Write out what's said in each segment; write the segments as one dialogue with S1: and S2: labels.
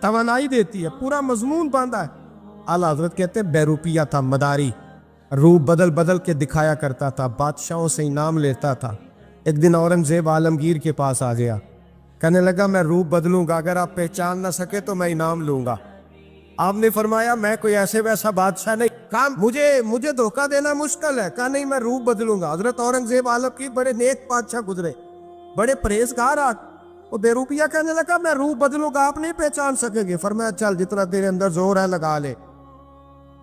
S1: توانائی دیتی ہے, پورا مضمون باندھا ہے. اعلیٰ حضرت کہتے ہیں بہروپیہ تھا, مداری, روپ بدل بدل کے دکھایا کرتا تھا, بادشاہوں سے انعام لیتا تھا. ایک دن اورنگزیب عالمگیر کے پاس آ گیا, کہنے لگا میں روپ بدلوں گا, اگر آپ پہچان نہ سکے تو میں انعام لوں گا. آپ نے فرمایا میں کوئی ایسے ویسا بادشاہ نہیں, کہا مجھے دھوکہ دینا مشکل ہے. کہا نہیں, میں روپ بدلوں گا. حضرت اورنگزیب عالمگیر بڑے نیک بادشاہ گزرے, بڑے پرہیزگار. وہ بہروپیہ کہنے لگا میں روپ بدلوں گا, آپ نہیں پہچان سکیں گے. فرمایا چل جتنا تیرے اندر زور ہے لگا لے.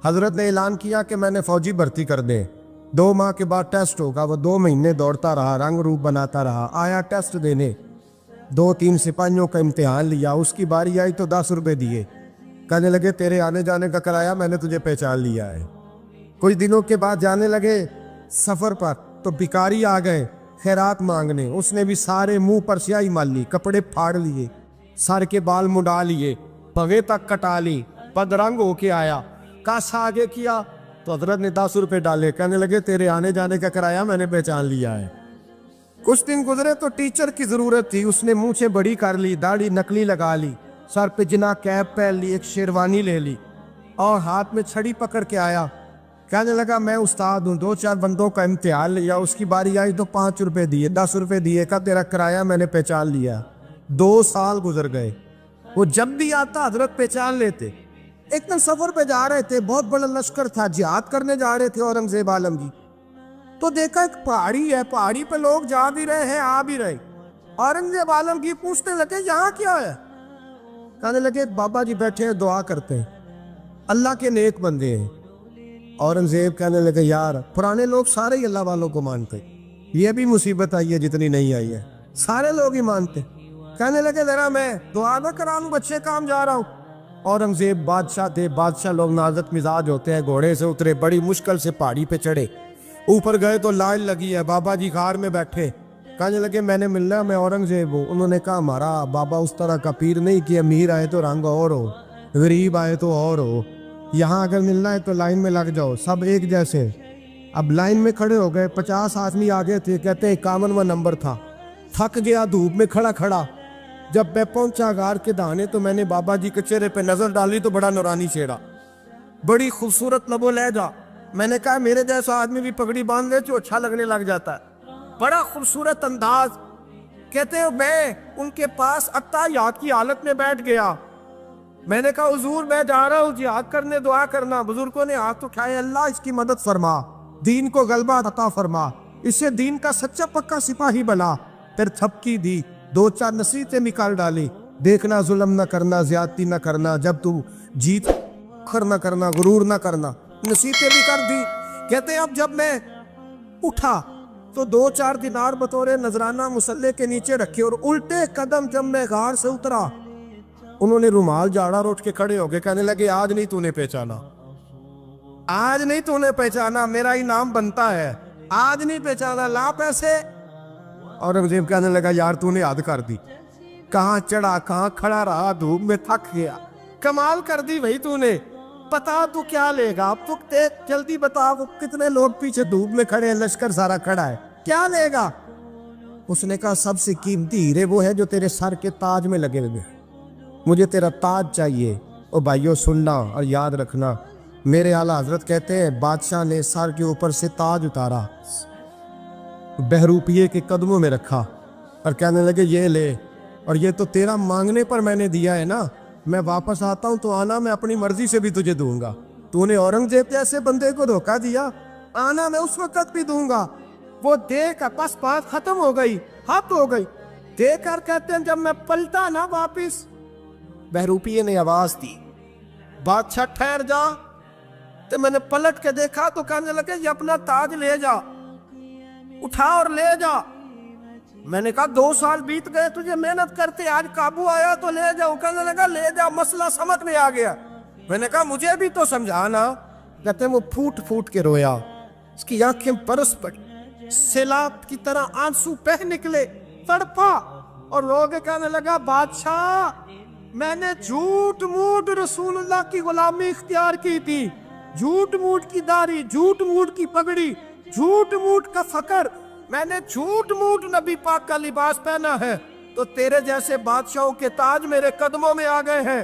S1: حضرت نے اعلان کیا کہ میں نے فوجی بھرتی کر دے, 2 ماہ کے بعد ٹیسٹ ہوگا. وہ 2 مہینے دوڑتا رہا, رنگ روپ بناتا رہا, آیا ٹیسٹ دینے, 2-3 سپاہیوں کا امتحان لیا. اس کی باری آئی تو 10 روپے دیے, کہنے لگے تیرے آنے جانے کا کرایہ میں نے تجھے پہچان لیا ہے. کچھ دنوں کے بعد جانے لگے سفر پر تو بھکاری آ گئے خیرات مانگنے. اس نے بھی سارے منہ پر سیاہی مال لی, کپڑے پھاڑ لیے, سر کے بال مڈا لیے, پگے تک کٹا لی, بدرنگ ہو کے آیا. کاسا آگے کیا تو حضرت نے 10 روپے ڈالے, کہنے لگے تیرے آنے جانے کا کرایہ میں نے پہچان لیا ہے. کچھ دن گزرے تو ٹیچر کی ضرورت تھی. اس نے مونچھیں بڑی کر لی, داڑھی نکلی لگا لی, سر پہ جنا کیپ پہن لی, ایک شیروانی لے لی اور ہاتھ میں چھڑی پکڑ کے آیا. کہنے لگا میں استاد ہوں, 2-4 بندوں کا امتحان لیا, اس کی باری آئی تو 5 روپے دیے, 10 روپے دیے, کہا تیرا کرایہ میں نے پہچان لیا. 2 سال گزر گئے. وہ جب بھی آتا حضرت پہچان لیتے. ایک دن سفر پہ جا رہے تھے, بہت بڑا لشکر تھا, جہاد کرنے جا رہے تھے اورنگزیب عالمگیر. تو دیکھا ایک پہاڑی ہے, پہاڑی پہ لوگ جا بھی رہے ہیں آ بھی رہے. اورنگزیب عالمگیر پوچھنے لگے یہاں کیا ہے؟ کہنے لگے بابا جی بیٹھے ہیں دعا کرتے ہیں, اللہ کے نیک بندے ہیں. اورنگزیب کہنے لگے یار پرانے لوگ سارے ہی اللہ والوں کو مانتے, یہ بھی مصیبت آئی ہے جتنی نہیں آئی ہے, سارے لوگ ہی مانتے. کہنے لگے ذرا میں دعا نہ کرا لوں, بچے کام جا رہا ہوں. اورنگزیب بادشاہ تھے, بادشاہ لوگ نازک مزاج ہوتے ہیں. گھوڑے سے اترے, بڑی مشکل سے پہاڑی پہ چڑھے, اوپر گئے تو لائن لگی ہے, بابا جی غار میں بیٹھے. کہنے لگے میں نے ملنا, میں اورنگزیب ہوں. انہوں نے کہا ہمارا بابا اس طرح کا پیر نہیں کہ امیر آئے تو رنگ اور ہو, غریب آئے تو اور ہو, یہاں اگر ملنا ہے تو لائن میں لگ جاؤ, سب ایک جیسے. اب لائن میں کھڑے ہو گئے, 50 آدمی آگے تھے, کہتے 51واں نمبر تھا. تھک گیا دھوپ میں کھڑا کھڑا. جب میں پہنچا غار کے دہانے تو میں نے بابا جی کے چہرے پہ نظر ڈالی تو بڑا نورانی چہرہ, بڑی خوبصورت لب و لہجہ. میں نے کہا میرے جیسا آدمی بھی پگڑی باندھ لے تو اچھا لگنے لگ جاتا ہے, بڑا خوبصورت انداز. کہتے ہیں میں ان کے پاس اتحیات کی حالت میں بیٹھ گیا. میں نے کہا حضور میں جا رہا ہوں جہاد کرنے, دعا کرنا. بزرگوں نے ہاتھ اٹھائے, اللہ اس کی مدد فرما, دین کو غلبہ عطا فرما, اسے دین کا سچا پکا سپاہی بنا. پھر تھپکی دی, 2-4 نصیحتیں نکال ڈالی. دیکھنا ظلم نہ کرنا, زیادتی نہ کرنا, جب تو جیت خر نہ کرنا, غرور نہ کرنا, نصیحتیں بھی کر دی. کہتے ہیں اب جب میں اٹھا تو 2-4 دینار بطور نذرانہ مسلح کے نیچے رکھے, اور الٹے قدم جب میں غار سے اترا انہوں نے رومال جاڑا اور اٹھ کے کھڑے ہو گئے. کہنے لگے آج نہیں تو نے پہچانا, آج نہیں تو نے پہچانا, میرا انعام بنتا ہے, آج نہیں پہچانا, لا پیسے. اورنگزیب کہنے لگا یار تو نے حد کر دی, کہاں چڑھا کہاں کھڑا رہا, دھوپ میں تھک گیا, کمال کر دی بھائی تو نے. بتا تو کیا لے گا, اب تو جلدی بتا, وہ کتنے لوگ پیچھے دھوپ میں کھڑے ہیں, لشکر سارا کھڑا ہے, کیا لے گا؟ اس نے کہا سب سے قیمتی ہیرے وہ ہے جو تیرے سر کے تاج میں لگے ہوئے, مجھے تیرا تاج چاہیے. او بھائیو سننا اور یاد رکھنا, میرے اعلیٰ حضرت کہتے ہیں بادشاہ نے سر کے اوپر سے تاج اتارا, بہروپیے کے قدموں میں رکھا اور کہنے لگے یہ لے, اور یہ تو تیرا مانگنے پر میں نے دیا ہے نا, میں واپس آتا ہوں تو آنا میں اپنی مرضی سے بھی تجھے دوں گا. تو نے اورنگزیب جیسے بندے کو دھوکہ دیا, آنا میں اس وقت بھی دوں گا. وہ دے کر بس بات ختم ہو گئی, حد ہو گئی. دے کر کہتے ہیں جب میں پلٹا نا واپس, بہروپیے نے آواز دی بادشاہ ٹھہر جا. تو میں نے پلٹ کے دیکھا تو کہنے لگے یہ اپنا تاج لے جا, اٹھا اور لے جا. میں نے کہا 2 سال بیت گئے تجھے محنت کرتے, آج قابو آیا تو لے جاؤ. کہنے لگا لے جا, مسئلہ سمجھ میں آ گیا. میں نے کہا مجھے بھی تو سمجھانا. کہتے ہیں وہ پھوٹ پھوٹ کے رویا, اس کی آنکھیں برس پڑی, سیلاب کی طرح آنسو بہہ نکلے, تڑپا اور رو کے کہنے لگا بادشاہ میں نے جھوٹ موٹ رسول اللہ کی غلامی اختیار کی تھی, جھوٹ موٹ کی داڑھی, جھوٹ موٹ کی پگڑی, جھوٹ موٹ کا فقر, میں نے جھوٹ موٹ نبی پاک کا لباس پہنا ہے, تو تیرے جیسے بادشاہوں کے تاج میرے قدموں میں آ گئے ہیں.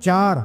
S1: 4।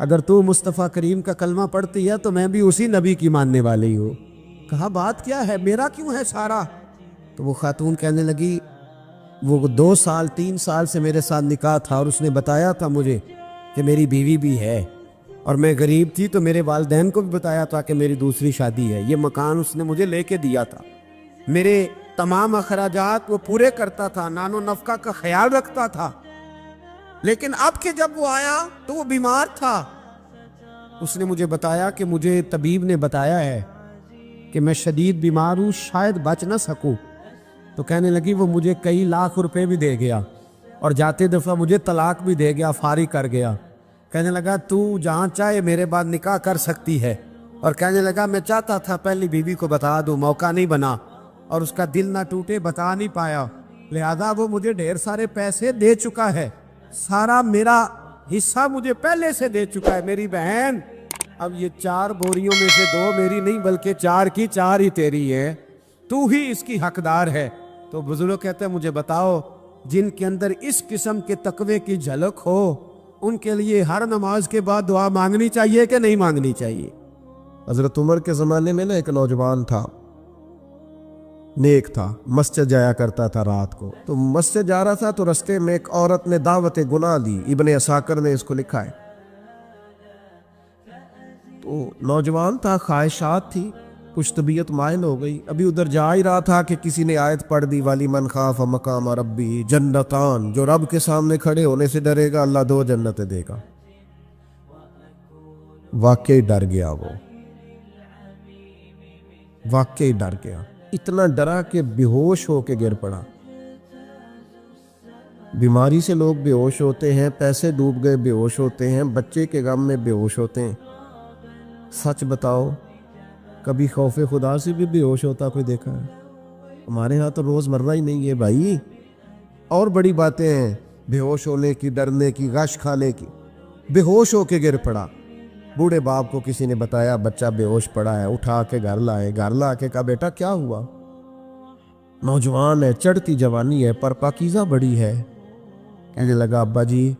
S1: اگر تو مصطفیٰ کریم کا کلمہ پڑھتی ہے تو میں بھی اسی نبی کی ماننے والی ہوں۔ کہا بات کیا ہے، میرا کیوں ہے سارا؟ تو وہ خاتون کہنے لگی وہ 2 سال 3 سال سے میرے ساتھ نکاح تھا، اور اس نے بتایا تھا مجھے کہ میری بیوی بھی ہے، اور میں غریب تھی تو میرے والدین کو بھی بتایا تھا کہ میری دوسری شادی ہے۔ یہ مکان اس نے مجھے لے کے دیا تھا، میرے تمام اخراجات وہ پورے کرتا تھا، نان و نفقہ کا خیال رکھتا تھا، لیکن اب کہ جب وہ آیا تو وہ بیمار تھا۔ اس نے مجھے بتایا کہ مجھے طبیب نے بتایا ہے کہ میں شدید بیمار ہوں، شاید بچ نہ سکوں۔ تو کہنے لگی وہ مجھے کئی لاکھ روپے بھی دے گیا، اور جاتے دفعہ مجھے طلاق بھی دے گیا، فارغ کر گیا۔ کہنے لگا تو جہاں چاہے میرے بعد نکاح کر سکتی ہے، اور کہنے لگا میں چاہتا تھا پہلی بیوی کو بتا دوں، موقع نہیں بنا، اور اس کا دل نہ ٹوٹے، بتا نہیں پایا، لہذا وہ مجھے ڈھیر سارے پیسے دے چکا ہے، سارا میرا حصہ مجھے پہلے سے دے چکا ہے۔ میری بہن اب یہ 4 بوریوں میں سے 2 میری نہیں بلکہ 4 کی 4 ہی تیری ہے، تو ہی اس کی حقدار ہے۔ تو بزرگ کہتے ہیں مجھے بتاؤ جن کے اندر اس قسم کے تقوی کی جھلک ہو ان کے لیے ہر نماز کے بعد دعا مانگنی چاہیے کہ نہیں مانگنی چاہیے؟ حضرت عمر کے زمانے میں نا ایک نوجوان تھا، نیک تھا، مسجد جایا کرتا تھا رات کو، تو مسجد جا رہا تھا تو رستے میں ایک عورت نے دعوت گناہ دی، ابن عساکر نے اس کو لکھا ہے۔ تو نوجوان تھا، خواہشات تھی، کچھ طبیعت مائل ہو گئی، ابھی ادھر جا ہی رہا تھا کہ کسی نے آیت پڑھ دی والی من خاف مقام ربی جنتان، جو رب کے سامنے کھڑے ہونے سے ڈرے گا اللہ 2 جنتیں دے گا۔ واقعی ڈر گیا، وہ واقعی ڈر گیا، اتنا ڈرا کہ بے ہوش ہو کے گر پڑا۔ بیماری سے لوگ بے ہوش ہوتے ہیں، پیسے ڈوب گئے بے ہوش ہوتے ہیں، بچے کے غم میں بے ہوش ہوتے ہیں۔ سچ بتاؤ کبھی خوف خدا سے بھی بے ہوش ہوتا کوئی دیکھا ہے؟ ہمارے ہاں تو روز مرہ ہی نہیں ہے بھائی، اور بڑی باتیں ہیں بے ہوش ہونے کی، ڈرنے کی، غش کھانے کی۔ بے ہوش ہو کے گر پڑا، بوڑھے باپ کو کسی نے بتایا بچہ بے ہوش پڑا ہے، اٹھا کے گھر لائے، گھر لا کے کہا بیٹا کیا ہوا؟ نوجوان ہے، چڑھتی جوانی ہے، پر پاکیزہ بڑی ہے۔ کہنے لگا ابا جی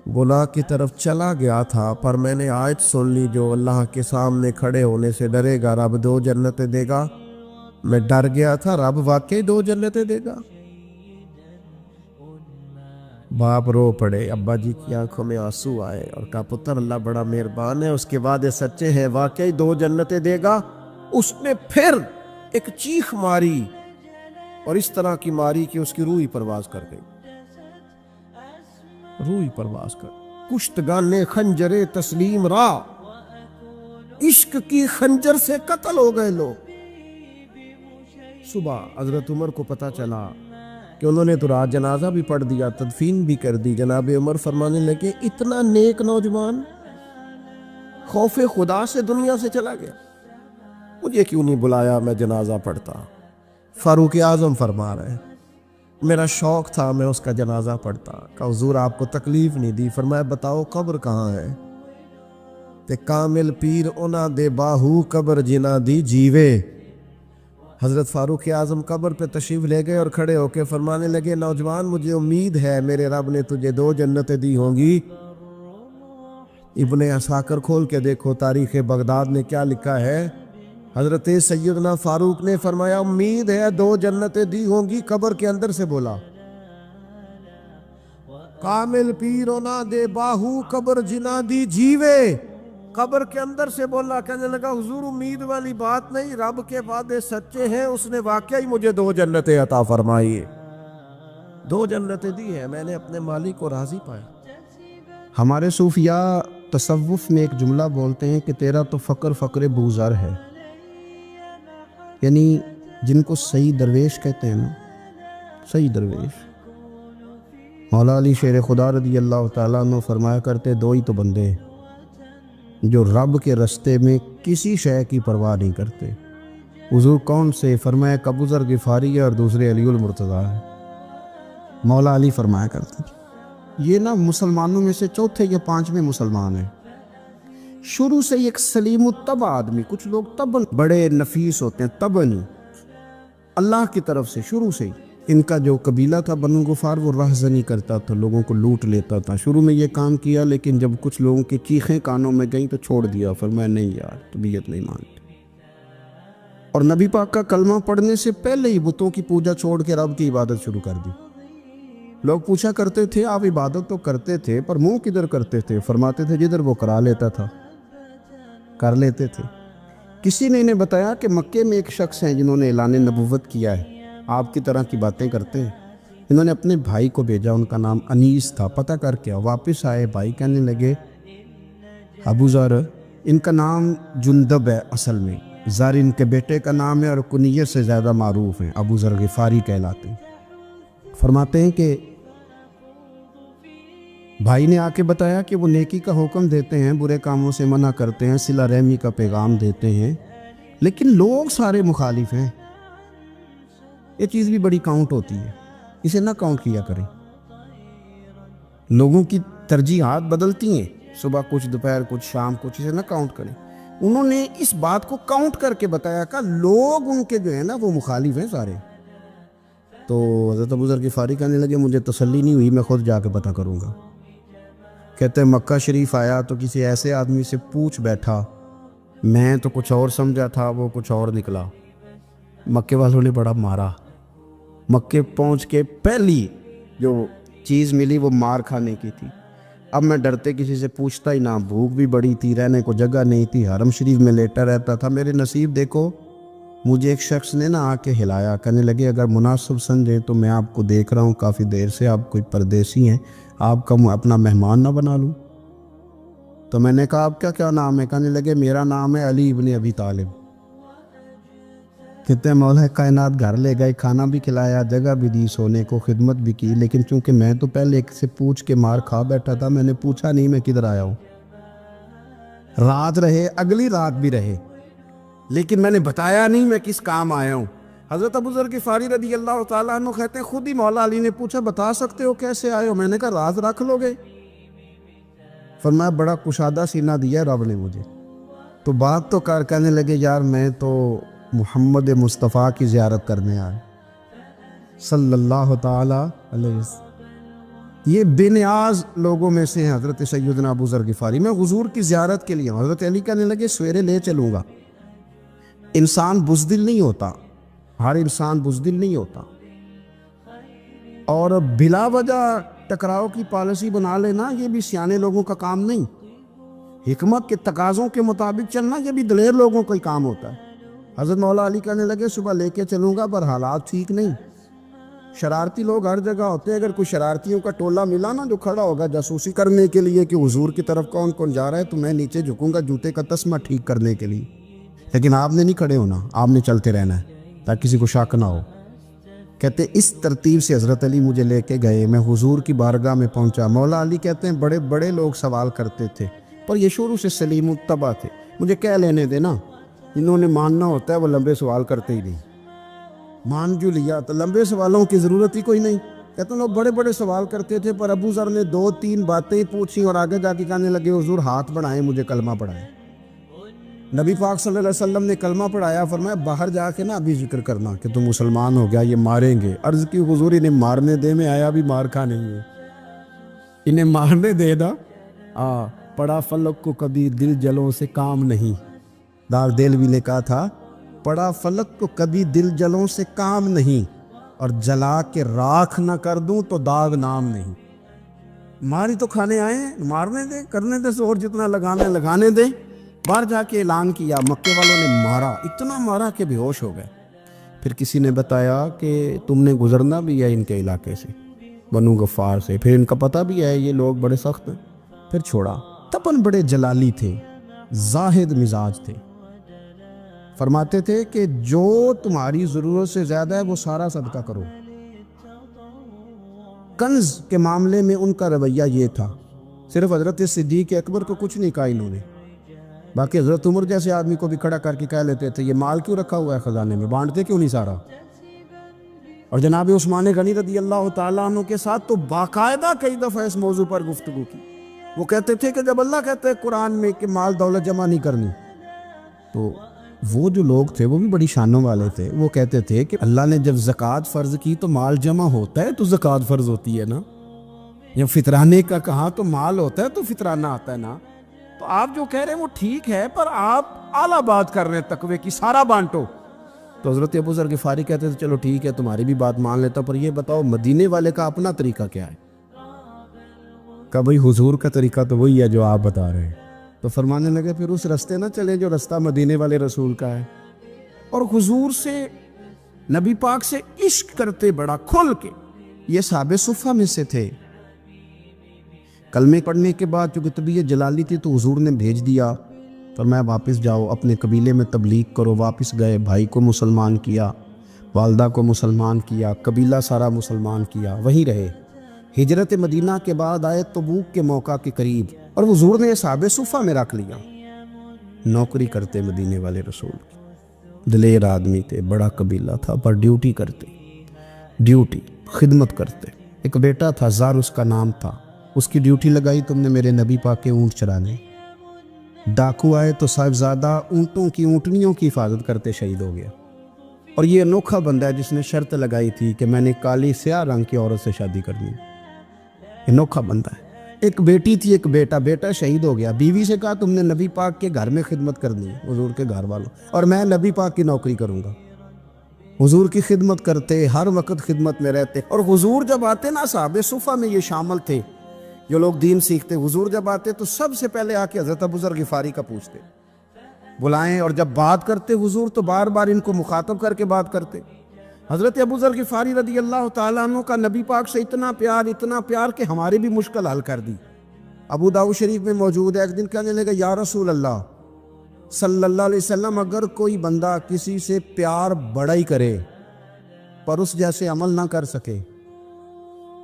S1: گناہ کی طرف چلا گیا تھا، پر میں نے آیت سن لی جو اللہ کے سامنے کھڑے ہونے سے ڈرے گا رب 2 جنتیں دے گا، میں ڈر گیا تھا، رب واقعی 2 جنتیں دے گا۔ باپ رو پڑے، ابا جی کی آنکھوں میں آنسو آئے اور کہا پتر اللہ بڑا مہربان ہے، اس کے وعدے سچے ہیں، واقعی 2 جنتیں دے گا۔ اس نے پھر ایک چیخ ماری اور اس طرح کی ماری کہ اس کی روح ہی پرواز کر گئی، روح ہی پرواز کر، کشتگان خنجر تسلیم را، عشق کی خنجر سے قتل ہو گئے لوگ۔ صبح حضرت عمر کو پتہ چلا کہ انہوں نے تو رات جنازہ بھی پڑھ دیا، تدفین بھی کر دی۔ جناب عمر فرمانے لگے اتنا نیک نوجوان خوف خدا سے دنیا سے چلا گیا، مجھے کیوں نہیں بلایا، میں جنازہ پڑھتا۔ فاروق اعظم فرما رہے ہیں میرا شوق تھا میں اس کا جنازہ پڑھتا۔ کہ حضور آپ کو تکلیف نہیں دی؟ فرمایا بتاؤ قبر کہاں ہے؟ تے کامل پیر اونا دے باہو قبر جنا دی جیوے۔ حضرت فاروق اعظم قبر پہ تشریف لے گئے اور کھڑے ہو کے فرمانے لگے نوجوان مجھے امید ہے میرے رب نے تجھے 2 جنتیں دی ہوں گی۔ ابن عساکر کھول کے دیکھو تاریخ بغداد نے کیا لکھا ہے۔ حضرت سیدنا فاروق نے فرمایا امید ہے 2 جنتیں دی ہوں گی، قبر کے اندر سے بولا کامل پیرونا دے باہو قبر جنا دی جیوے، قبر کے اندر سے بولا۔ کہنے لگا حضور امید والی بات نہیں، رب کے وعدے سچے ہیں، اس نے واقعی مجھے 2 جنتیں عطا فرمائی، 2 جنتیں دی ہیں، میں نے اپنے مالک کو راضی پایا۔ ہمارے صوفیاء تصوف میں ایک جملہ بولتے ہیں کہ تیرا تو فقر فقر بوزر ہے، یعنی جن کو صحیح درویش کہتے ہیں نا، صحیح درویش۔ مولا علی شیر خدا رضی اللہ تعالیٰ عنہ فرمایا کرتے 2 ہی تو بندے ہیں جو رب کے رستے میں کسی شے کی پرواہ نہیں کرتے۔ حضور کون سے؟ فرمایا ابو ذر غفاری ہے اور دوسرے علی المرتضیٰ ہے۔ مولا علی فرمایا کرتے یہ نا مسلمانوں میں سے 4تھے یا 5ویں مسلمان ہیں، شروع سے ایک سلیم الطبع آدمی، کچھ لوگ طبعاً بڑے نفیس ہوتے ہیں، طبعاً اللہ کی طرف سے شروع سے ہی
S2: ان کا جو قبیلہ تھا بنو غفار وہ رہزنی کرتا تھا، لوگوں کو لوٹ لیتا تھا۔ شروع میں یہ کام کیا، لیکن جب کچھ لوگوں کی چیخیں کانوں میں گئیں تو چھوڑ دیا، فرمایا نہیں یار طبیعت نہیں مانتی۔ اور نبی پاک کا کلمہ پڑھنے سے پہلے ہی بتوں کی پوجا چھوڑ کے رب کی عبادت شروع کر دی۔ لوگ پوچھا کرتے تھے آپ عبادت تو کرتے تھے پر منہ کدھر کرتے تھے؟ فرماتے تھے جدھر وہ کرا لیتا تھا کر لیتے تھے۔ کسی نے انہیں بتایا کہ مکے میں ایک شخص ہیں جنہوں نے اعلان نبوت کیا ہے، آپ کی طرح کی باتیں کرتے ہیں۔ انہوں نے اپنے بھائی کو بھیجا، ان کا نام انیس تھا، پتہ کر کے واپس آئے، بھائی کہنے لگے ابو ذر، ان کا نام جندب ہے، اصل میں ذر ان کے بیٹے کا نام ہے اور کنیت سے زیادہ معروف ہیں، ابو ذر غفاری کہلاتے ہیں۔ فرماتے ہیں کہ بھائی نے آ کے بتایا کہ وہ نیکی کا حکم دیتے ہیں، برے کاموں سے منع کرتے ہیں، صلہ رحمی کا پیغام دیتے ہیں، لیکن لوگ سارے مخالف ہیں۔ یہ چیز بھی بڑی کاؤنٹ ہوتی ہے، اسے نہ کاؤنٹ کیا کریں۔ لوگوں کی ترجیحات بدلتی ہیں، صبح کچھ، دوپہر کچھ، شام کچھ، اسے نہ کاؤنٹ کریں۔ انہوں نے اس بات کو کاؤنٹ کر کے بتایا کہ لوگ ان کے جو ہے نا وہ مخالف ہیں سارے۔ تو حضرت ابو ذر غفاری کہنے لگے مجھے تسلی نہیں ہوئی، میں خود جا کے پتہ کروں گا۔ کہتے ہیں مکہ شریف آیا تو کسی ایسے آدمی سے پوچھ بیٹھا، میں تو کچھ اور سمجھا تھا، وہ کچھ اور نکلا۔ مکے والوں نے بڑا مارا۔ مکے پہنچ کے پہلی جو چیز ملی وہ مار کھانے کی تھی۔ اب میں ڈرتے کسی سے پوچھتا ہی نہ، بھوک بھی بڑی تھی، رہنے کو جگہ نہیں تھی، حرم شریف میں لیٹا رہتا تھا۔ میرے نصیب دیکھو، مجھے ایک شخص نے آ کے ہلایا، کہنے لگے اگر مناسب سمجھے تو میں آپ کو دیکھ رہا ہوں کافی دیر سے، آپ کوئی پردیسی ہیں، آپ کا اپنا مہمان نہ بنا لوں؟ تو میں نے کہا آپ کا کیا نام ہے؟ کہنے لگے میرا نام ہے علی ابن ابی طالب۔ کہتے ہیں مولا کائنات گھر لے گئے، کھانا بھی کھلایا، جگہ بھی دی، سونے کو خدمت بھی کی، لیکن چونکہ میں تو پہلے ایک سے پوچھ کے مار کھا بیٹھا تھا، میں نے پوچھا نہیں میں کدھر آیا ہوں۔ رات رہے، اگلی رات بھی رہے، لیکن میں نے بتایا نہیں میں کس کام آیا ہوں۔ حضرت ابو ذر غفاری رضی اللہ تعالیٰ عنہ کہتے ہیں خود ہی مولا علی نے پوچھا بتا سکتے ہو کیسے آئے ہو؟ میں نے کہا راز رکھ لو گے؟ فرمایا بڑا کشادہ سینہ دیا رب نے مجھے۔ تو بات تو کہنے لگے یار میں تو محمد مصطفیٰ کی زیارت کرنے آیا صلی اللہ تعالیٰ علیہ وسلم۔ یہ بے نیاز لوگوں میں سے ہیں حضرت سیدنا ابو ذر غفاری۔ میں حضور کی زیارت کے لیے ہوں۔ حضرت علی کہنے لگے سویرے لے چلوں گا۔ انسان بزدل نہیں ہوتا، ہر انسان بزدل نہیں ہوتا، اور بلا وجہ ٹکراؤ کی پالیسی بنا لینا یہ بھی سیانے لوگوں کا کام نہیں۔ حکمت کے تقاضوں کے مطابق چلنا یہ بھی دلیر لوگوں کا ہی کام ہوتا ہے۔ حضرت مولا علی کہنے لگے صبح لے کے چلوں گا پر حالات ٹھیک نہیں، شرارتی لوگ ہر جگہ ہوتے ہیں، اگر کوئی شرارتیوں کا ٹولہ ملا نا جو کھڑا ہوگا جاسوسی کرنے کے لیے کہ حضور کی طرف کون کون جا رہا ہے، تو میں نیچے جھکوں گا جوتے کا تسمہ ٹھیک کرنے کے لیے، لیکن آپ نے نہیں کھڑے ہونا، آپ نے چلتے رہنا ہے تاکہ کسی کو شک نہ ہو۔ کہتے اس ترتیب سے حضرت علی مجھے لے کے گئے، میں حضور کی بارگاہ میں پہنچا۔ مولا علی کہتے ہیں بڑے بڑے لوگ سوال کرتے تھے پر یہ شروع سے سلیم الطبع تھے، مجھے کہہ لینے دینا، جنہوں نے ماننا ہوتا ہے وہ لمبے سوال کرتے ہی نہیں، مان جو لیا تو لمبے سوالوں کی ضرورت ہی کوئی نہیں۔ کہتے ہیں لوگ بڑے بڑے سوال کرتے تھے پر ابو ذر نے 2-3 باتیں پوچھی اور آگے جا کے کہنے لگے حضور ہاتھ بڑھائیں مجھے کلمہ پڑھائیں۔ نبی پاک صلی اللہ علیہ وسلم نے کلمہ پڑھایا، فرمایا باہر جا کے نا ابھی ذکر کرنا کہ تم مسلمان ہو گیا، یہ ماریں گے۔ عرض کی حضور انہیں مارنے دے، میں آیا بھی مار کھانے ہے، انہیں مارنے دے دا۔ پڑا فلک کو کبھی دل جلوں سے کام نہیں، دار دل بھی نے کہا تھا پڑا فلک کو کبھی دل جلوں سے کام نہیں، اور جلا کے راکھ نہ کر دوں تو داغ نام نہیں۔ ماری تو کھانے آئے ہیں، مارنے دے، کرنے دے زور جتنا لگانے دے۔ باہر جا کے اعلان کیا، مکے والوں نے مارا، اتنا مارا کہ بے ہوش ہو گئے۔ پھر کسی نے بتایا کہ تم نے گزرنا بھی ہے ان کے علاقے سے، بنو غفار سے، پھر ان کا پتہ بھی ہے یہ لوگ بڑے سخت ہیں، پھر چھوڑا۔ تپن بڑے جلالی تھے، زاہد مزاج تھے، فرماتے تھے کہ جو تمہاری ضرورت سے زیادہ ہے وہ سارا صدقہ کرو۔ کنز کے معاملے میں ان کا رویہ یہ تھا، صرف حضرت صدیق اکبر کو کچھ نہیں کہا انہوں نے، باقی حضرت عمر جیسے آدمی کو بھی کھڑا کر کے کہہ لیتے تھے یہ مال کیوں رکھا ہوا ہے خزانے میں، بانٹتے کیوں نہیں سارا؟ اور جناب عثمان غنی رضی اللہ تعالیٰ عنہ کے ساتھ تو باقاعدہ کئی دفعہ اس موضوع پر گفتگو کی۔ وہ کہتے تھے کہ جب اللہ کہتے ہیں قرآن میں کہ مال دولت جمع نہیں کرنی، تو وہ جو لوگ تھے وہ بھی بڑی شانوں والے تھے. وہ کہتے تھے کہ اللہ نے جب زکوٰۃ فرض کی تو مال جمع ہوتا ہے تو زکوٰۃ فرض ہوتی ہے نا. جب فطرانے کا کہا تو مال ہوتا ہے تو فطرانہ آتا ہے نا. تو آپ جو کہہ رہے ہیں وہ ٹھیک ہے، پر آپ اعلیٰ بات کر رہے ہیں تقوی کی، سارا بانٹو. تو حضرت ابو ذر غفاری کہتے تھے چلو ٹھیک ہے تمہاری بھی بات مان لیتا، پر یہ بتاؤ مدینے والے کا اپنا طریقہ کیا ہے؟ کہ بھئی حضور کا طریقہ تو وہی ہے جو آپ بتا رہے ہیں. تو فرمانے لگے پھر اس رستے نہ چلے جو رستہ مدینے والے رسول کا ہے. اور حضور سے، نبی پاک سے عشق کرتے بڑا کھل کے. یہ صحابہ صفہ میں سے تھے. کلمے پڑھنے کے بعد چونکہ طبیعت جلالی تھی تو حضور نے بھیج دیا، فرمایا واپس جاؤ اپنے قبیلے میں تبلیغ کرو. واپس گئے، بھائی کو مسلمان کیا، والدہ کو مسلمان کیا، قبیلہ سارا مسلمان کیا، وہیں رہے. ہجرت مدینہ کے بعد آئے تبوک کے موقع کے قریب، اور حضور نے صحابہ صفہ میں رکھ لیا. نوکری کرتے مدینے والے رسول کی، دلیر آدمی تھے، بڑا قبیلہ تھا، پر ڈیوٹی کرتے، ڈیوٹی خدمت کرتے. ایک بیٹا تھا زار اس کا نام تھا، اس کی ڈیوٹی لگائی تم نے میرے نبی پاک کے اونٹ چرانے. ڈاکو آئے تو صاحبزادہ اونٹوں کی، اونٹنیوں کی حفاظت کرتے شہید ہو گیا. اور یہ انوکھا بندہ ہے جس نے شرط لگائی تھی کہ میں نے کالی سیاہ رنگ کی عورت سے شادی کرنی. انوکھا بندہ ہے. ایک بیٹی تھی، ایک بیٹا، بیٹا شہید ہو گیا. بیوی سے کہا تم نے نبی پاک کے گھر میں خدمت کرنی ہے، حضور کے گھر والوں، اور میں نبی پاک کی نوکری کروں گا. حضور کی خدمت کرتے، ہر وقت خدمت میں رہتے. اور حضور جب آتے نا، صحابہ صفہ میں یہ شامل تھے جو لوگ دین سیکھتے، حضور جب آتے تو سب سے پہلے آ کے حضرت ابو ذر غفاری کا پوچھتے، بلائیں. اور جب بات کرتے حضور تو بار بار ان کو مخاطب کر کے بات کرتے. حضرت ابو ذر غفاری رضی اللہ تعالیٰ عنہ کا نبی پاک سے اتنا پیار کہ ہماری بھی مشکل حل کر دی. ابو داؤد شریف میں موجود ہے. ایک دن کہنے لگا یا رسول اللہ صلی اللہ علیہ وسلم، اگر کوئی بندہ کسی سے پیار بڑا ہی کرے پر اس جیسے عمل نہ کر سکے،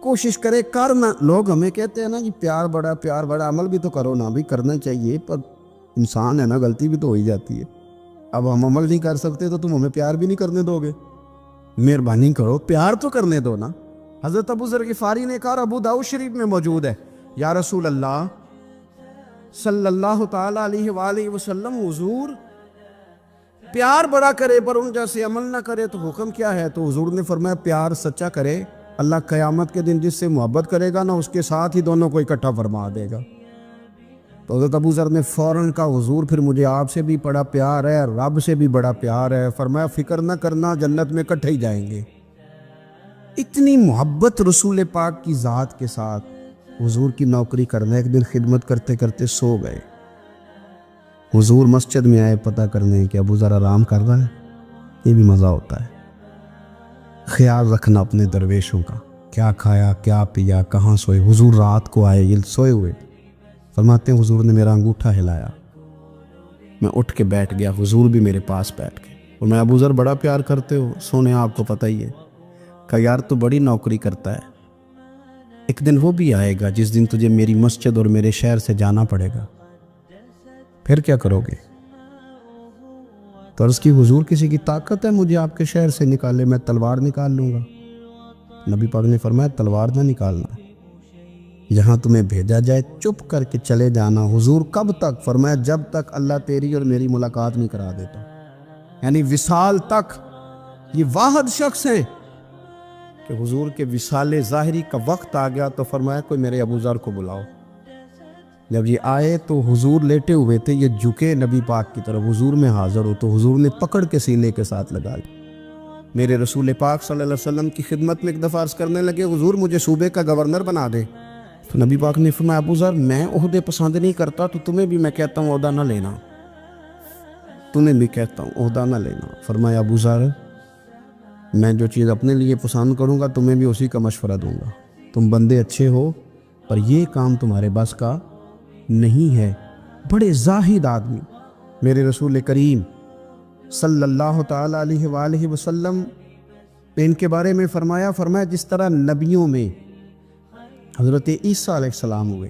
S2: کوشش کرے کرنا. لوگ ہمیں کہتے ہیں نا کہ پیار بڑا، عمل بھی تو کرو نا. بھی کرنا چاہیے، پر انسان ہے نا، غلطی بھی تو ہو ہی جاتی ہے. اب ہم عمل نہیں کر سکتے تو تم ہمیں پیار بھی نہیں کرنے دو گے؟ مہربانی کرو، پیار تو کرنے دو نا. حضرت ابو ذر غفاری نے کہا، ابو داؤد شریف میں موجود ہے، یا رسول اللہ صلی اللہ تعالیٰ علیہ وآلہ وسلم، حضور پیار بڑا کرے پر ان جیسے عمل نہ کرے تو حکم کیا ہے؟ تو حضور نے فرمایا پیار سچا کرے، اللہ قیامت کے دن جس سے محبت کرے گا نا اس کے ساتھ ہی دونوں کو اکٹھا فرما دے گا. تو حضرت ابو ذر نے فوراً کہا، حضور پھر مجھے آپ سے بھی بڑا پیار ہے، رب سے بھی بڑا پیار ہے. فرمایا فکر نہ کرنا، جنت میں اکٹھے ہی جائیں گے. اتنی محبت رسول پاک کی ذات کے ساتھ. حضور کی نوکری کرنا. ایک دن خدمت کرتے کرتے سو گئے. حضور مسجد میں آئے پتہ کرنے کہ ابو ذر آرام کر رہا ہے. یہ بھی مزہ ہوتا ہے، خیال رکھنا اپنے درویشوں کا، کیا کھایا کیا پیا، کہاں سوئے. حضور رات کو آئے، یہ سوئے ہوئے. فرماتے ہیں حضور نے میرا انگوٹھا ہلایا، میں اٹھ کے بیٹھ گیا، حضور بھی میرے پاس بیٹھ گئے. اور میں ابو ذر بڑا پیار کرتے ہو، سونے آپ کو پتہ ہی ہے. کہا یار تو بڑی نوکری کرتا ہے، ایک دن وہ بھی آئے گا جس دن تجھے میری مسجد اور میرے شہر سے جانا پڑے گا، پھر کیا کرو گے؟ تو عرض کی حضور کسی کی طاقت ہے مجھے آپ کے شہر سے نکالے؟ میں تلوار نکال لوں گا. نبی پاک نے فرمایا تلوار نہ نکالنا، جہاں تمہیں بھیجا جائے چپ کر کے چلے جانا. حضور کب تک؟ فرمایا جب تک اللہ تیری اور میری ملاقات نہیں کرا دیتا، یعنی وصال تک. یہ واحد شخص ہیں کہ حضور کے وصال ظاہری کا وقت آ گیا تو فرمایا کوئی میرے ابو ذر کو بلاؤ. جب یہ آئے تو حضور لیٹے ہوئے تھے، یہ جھکے نبی پاک کی طرف، حضور میں حاضر ہو تو حضور نے پکڑ کے سینے کے ساتھ لگا لی. میرے رسول پاک صلی اللہ علیہ وسلم کی خدمت میں ایک دفعہ عرض کرنے لگے حضور مجھے صوبے کا گورنر بنا دے. تو نبی پاک نے فرمایا ابو ذر میں عہدے پسند نہیں کرتا، تو تمہیں بھی میں کہتا ہوں عہدہ نہ لینا، تمہیں بھی کہتا ہوں عہدہ نہ لینا. فرمایا ابو ذر میں جو چیز اپنے لیے پسند کروں گا تمہیں بھی اسی کا مشورہ دوں گا. تم بندے اچھے ہو پر یہ کام تمہارے بس کا نہیں ہے. بڑے زاہد آدمی. میرے رسول کریم صلی اللہ تعالیٰ علیہ وآلہ وسلم نے ان کے بارے میں فرمایا جس طرح نبیوں میں حضرت عیسیٰ علیہ السلام ہوئے.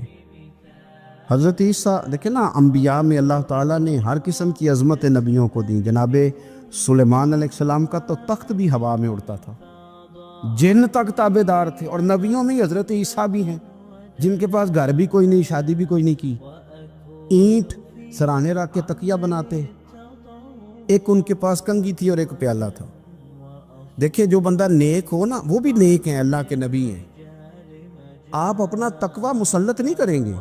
S2: حضرت عیسیٰ دیکھیں نا، انبیاء میں اللہ تعالیٰ نے ہر قسم کی عظمت نبیوں کو دی. جناب سلیمان علیہ السلام کا تو تخت بھی ہوا میں اڑتا تھا، جن تک تابع دار تھے. اور نبیوں میں حضرت عیسیٰ بھی ہیں جن کے پاس گھر بھی کوئی نہیں، شادی بھی کوئی نہیں کی، اینٹ سرانے رکھ کے تکیہ بناتے. ایک ان کے پاس کنگھی تھی اور ایک پیالہ تھا. دیکھیں جو بندہ نیک ہو نا وہ بھی نیک ہیں, اللہ کے نبی ہیں. آپ اپنا تقوی مسلط نہیں کریں گے,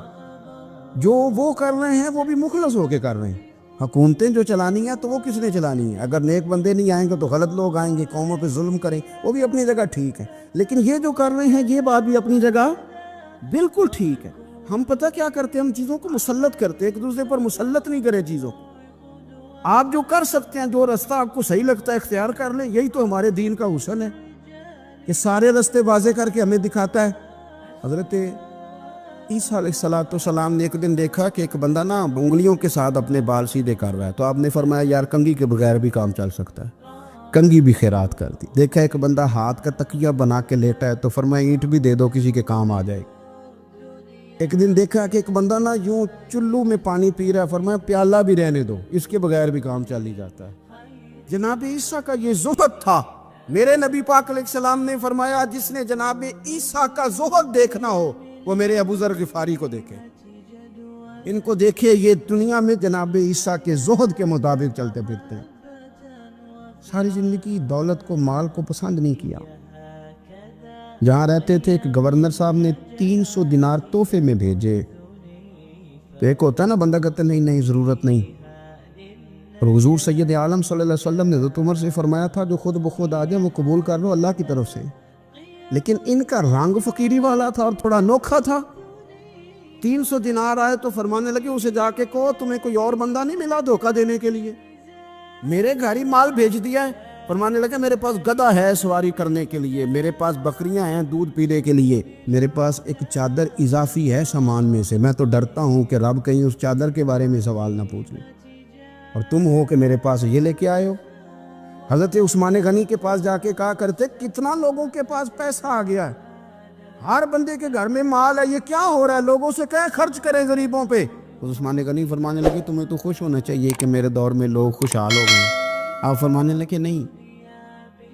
S2: جو وہ کر رہے ہیں وہ بھی مخلص ہو کے کر رہے ہیں. حکومتیں جو چلانی ہیں تو وہ کس نے چلانی ہے؟ اگر نیک بندے نہیں آئیں گے تو غلط لوگ آئیں گے, قوموں پہ ظلم کریں, وہ بھی اپنی جگہ ٹھیک ہے. لیکن یہ جو کر رہے ہیں یہ بات بھی اپنی جگہ بالکل ٹھیک ہے. ہم پتہ کیا کرتے ہیں, ہم چیزوں کو مسلط کرتے ہیں, ایک دوسرے پر مسلط نہیں کرے چیزوں کو. آپ جو کر سکتے ہیں, جو رستہ آپ کو صحیح لگتا ہے اختیار کر لیں. یہی تو ہمارے دین کا حسن ہے کہ سارے رستے واضح کر کے ہمیں دکھاتا ہے. حضرت عیسیٰ علیہ السلام نے ایک دن دیکھا کہ ایک بندہ نا انگلیوں کے ساتھ اپنے بال سیدھے کر رہا ہے, تو آپ نے فرمایا یار کنگھی کے بغیر بھی کام چل سکتا ہے. کنگھی بھی خیرات کر دی. دیکھا ایک بندہ ہاتھ کا تکیہ بنا کے لیٹا ہے, تو فرمایا اینٹ بھی دے دو, کسی کے کام آ جائے. ایک دن دیکھا کہ ایک بندہ نا یوں چلو میں پانی پی رہا ہے, فرمایا پیالہ بھی رہنے دو, اس کے بغیر بھی کام چل ہی جاتا ہے. جناب عیسیٰ کا یہ زہد تھا. میرے نبی پاک علیہ السلام نے فرمایا جس نے جناب عیسیٰ کا زہد دیکھنا ہو وہ میرے ابو ذر غفاری کو دیکھے. ان کو دیکھے, یہ دنیا میں جناب عیسیٰ کے زہد کے مطابق چلتے پھرتے ہیں. ساری زندگی دولت کو, مال کو پسند نہیں کیا. جہاں رہتے تھے ایک گورنر صاحب نے 300 دینار تحفے میں بھیجے. تو ایک ہوتا ہے نا بندہ کہتے نہیں نہیں ضرورت نہیں. اور حضور سید عالم صلی اللہ علیہ وسلم نے حضرت عمر سے فرمایا تھا جو خود بخود آ جائے وہ قبول کر لو اللہ کی طرف سے. لیکن ان کا رنگ فقیری والا تھا اور تھوڑا انوکھا تھا. 300 دینار آئے تو فرمانے لگے اسے جا کے کہو تمہیں کوئی اور بندہ نہیں ملا دھوکہ دینے کے لیے, میرے گھر ہی مال بھیج دیا ہے. فرمانے لگے میرے پاس گدھا ہے سواری کرنے کے لیے, میرے پاس بکریاں ہیں دودھ پینے کے لیے, میرے پاس ایک چادر اضافی ہے سامان میں سے, میں تو ڈرتا ہوں کہ رب کہیں اس چادر کے بارے میں سوال نہ پوچھ لیں, اور تم ہو کہ میرے پاس یہ لے کے آئے ہو. حضرت عثمان غنی کے پاس جا کے کہا کرتے کتنا لوگوں کے پاس پیسہ آ گیا ہے, ہر بندے کے گھر میں مال ہے, یہ کیا ہو رہا ہے, لوگوں سے کہیں خرچ کریں غریبوں پہ. عثمان غنی فرمانے لگے تمہیں تو خوش ہونا چاہیے کہ میرے دور میں لوگ خوشحال ہو گئے. آپ فرمانے لگے نہیں,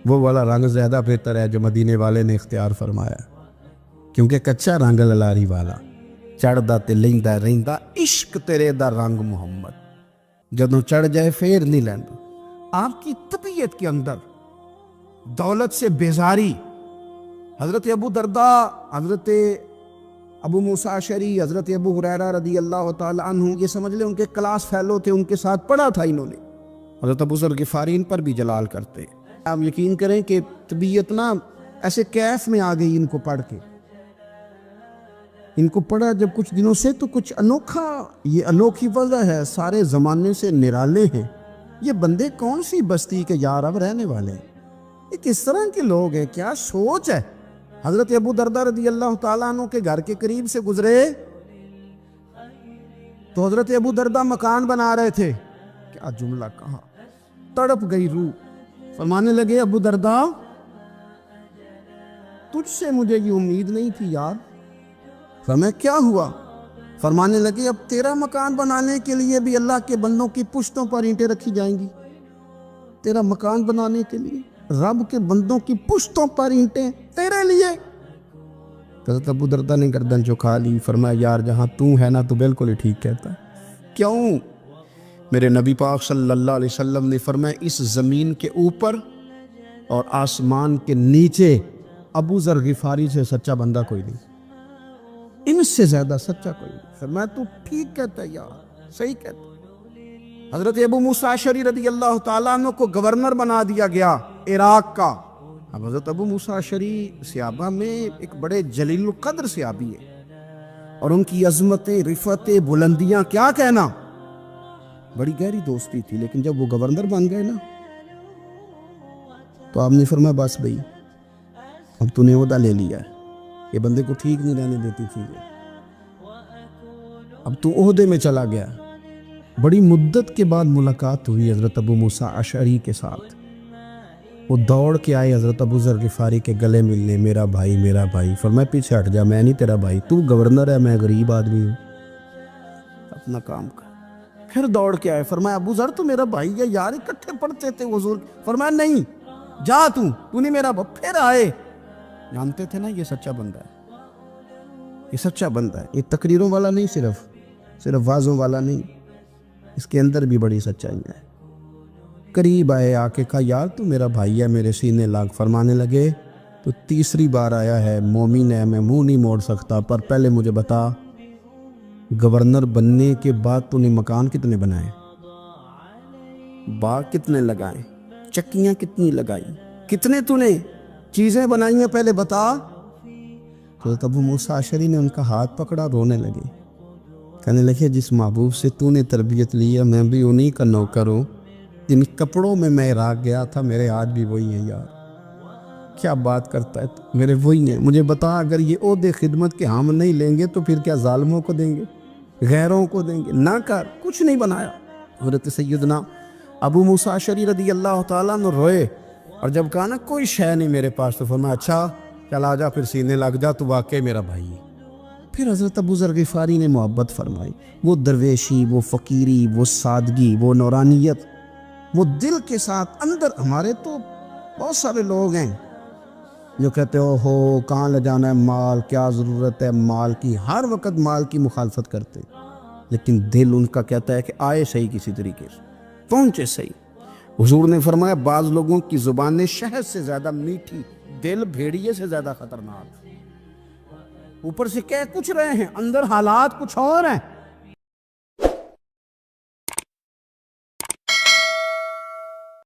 S2: وہ والا رنگ زیادہ بہتر ہے جو مدینے والے نے اختیار فرمایا, کیونکہ کچا رنگ للاری والا چڑھدا تے لیندا رہندا عشق تیرے دا رنگ محمد, جدوں چڑھ جائے پھر نہیں لیندا. آپ کی طبیعت کے اندر دولت سے بیزاری. حضرت ابو درداء, حضرت ابو موسیٰ اشعری, حضرت ابو ہریرہ رضی اللہ تعالی عنہ, یہ سمجھ لیں ان کے کلاس فیلو تھے, ان کے ساتھ پڑھا تھا انہوں نے. حضرت ابو ذر غفاری ان پر بھی جلال کرتے. آپ یقین کریں کہ طبیعت نا ایسے کیف میں آ گئی ان کو پڑھ کے. ان کو پڑھا جب کچھ دنوں سے تو کچھ انوکھا, یہ انوکھی وجہ ہے, سارے زمانے سے نرالے ہیں. یہ بندے کون سی بستی کے یار اب رہنے والے ہیں, یہ کس طرح کے لوگ ہیں, کیا سوچ ہے. حضرت ابو درداء رضی اللہ تعالیٰ عنہ کے گھر کے قریب سے گزرے تو حضرت ابو درداء مکان بنا رہے تھے. کیا جملہ کہا, تڑپ گئی روح. فرمانے لگے ابو درداء تجھ سے مجھے یہ امید نہیں تھی یار. فرمایا کیا ہوا؟ فرمانے لگے اب تیرا مکان بنانے کے لیے بھی اللہ کے بندوں کی پشتوں پر اینٹیں رکھی جائیں گی. تیرا مکان بنانے کے لیے رب کے بندوں کی پشتوں پر اینٹیں تیرے لیے. حضرت ابو درداء نے گردن جھکا لی. فرمایا یار جہاں تو ہے نا تو بالکل ہی ٹھیک کہتا ہے. کیوں؟ میرے نبی پاک صلی اللہ علیہ وسلم نے فرمایا اس زمین کے اوپر اور آسمان کے نیچے ابو ذر غفاری سے سچا بندہ کوئی نہیں, ان سے زیادہ سچا کوئی نہیں. فرمایا تو ٹھیک کہتا ہے یار, صحیح کہتا ہے. حضرت ابو موسیٰ اشعری رضی اللہ تعالیٰ عنہ کو گورنر بنا دیا گیا عراق کا. اب حضرت ابو موسیٰ اشعری صحابہ میں ایک بڑے جلیل القدر صحابی ہے, اور ان کی عظمتیں, رفتیں, بلندیاں کیا کہنا, بڑی گہری دوستی تھی. لیکن جب وہ گورنر بن گئے نا تو آپ نے فرمایا بس بھئی اب تو نے عہدہ لے لیا ہے, یہ بندے کو ٹھیک نہیں رہنے دیتی تھی, اب تو عہدے میں چلا گیا. بڑی مدت کے بعد ملاقات ہوئی حضرت ابو موسیٰ اشعری کے ساتھ. وہ دوڑ کے آئے حضرت ابو ذر غفاری کے گلے ملنے, میرا بھائی میرا بھائی. فرمایا پیچھے ہٹ جا, میں نہیں تیرا بھائی, تو گورنر ہے, میں غریب آدمی ہوں, اپنا کام کر. پھر دوڑ کے آئے. فرمایا ابو ذر تو میرا بھائی ہے یار, اکٹھے پڑھتے تھے حضور. فرمایا نہیں جا, تو نہیں میرا بھائی. پھر آئے. جانتے تھے نا یہ سچا بندہ ہے, یہ سچا بندہ ہے, یہ تقریروں والا نہیں, صرف وعظوں والا نہیں, اس کے اندر بھی بڑی سچائی ہے. قریب آئے, آ کے کہا یار تو میرا بھائی ہے, میرے سینے لاگ. فرمانے لگے تو تیسری بار آیا ہے, مومن ہے, میں منہ نہیں موڑ سکتا, پر پہلے مجھے بتا گورنر بننے کے بعد تو نے مکان کتنے بنائے, باغ کتنے لگائے, چکیاں کتنی لگائی, کتنے تو نے چیزیں بنائی ہیں, پہلے بتا. تو ابو موسیٰ اشعری نے ان کا ہاتھ پکڑا, رونے لگے, کہنے لگے جس محبوب سے تو نے تربیت لی ہے میں بھی انہی کا نوکر ہوں, جن کپڑوں میں میں راگ گیا تھا میرے ہاتھ بھی وہی ہیں. یار کیا بات کرتا ہے تو, میرے وہی ہیں. مجھے بتا اگر یہ عہدے خدمت کے ہم نہیں لیں گے تو پھر کیا ظالموں کو دیں گے, غیروں کو دیں گے؟ نہ کر, کچھ نہیں بنایا. حضرت سیدنا ابو موسیٰ اشعری رضی اللہ تعالیٰ عنہ روئے, اور جب کہا نا کوئی شے نہیں میرے پاس, تو فرمایا اچھا چل آ جا پھر سینے لگ جا, تو واقعی میرا بھائی ہے. پھر حضرت ابو ذر غفاری نے محبت فرمائی, وہ درویشی, وہ فقیری, وہ سادگی, وہ نورانیت, وہ دل کے ساتھ اندر. ہمارے تو بہت سارے لوگ ہیں جو کہتے ہو کہاں لے جانا ہے مال, کیا ضرورت ہے مال کی, ہر وقت مال کی مخالفت کرتے, لیکن دل ان کا کہتا ہے کہ آئے صحیح, کسی طریقے سے پہنچے صحیح. حضور نے فرمایا بعض لوگوں کی زبانیں شہد سے زیادہ میٹھی, دل بھیڑیے سے زیادہ خطرناک. اوپر سے کہہ کچھ رہے ہیں, اندر حالات کچھ اور ہیں.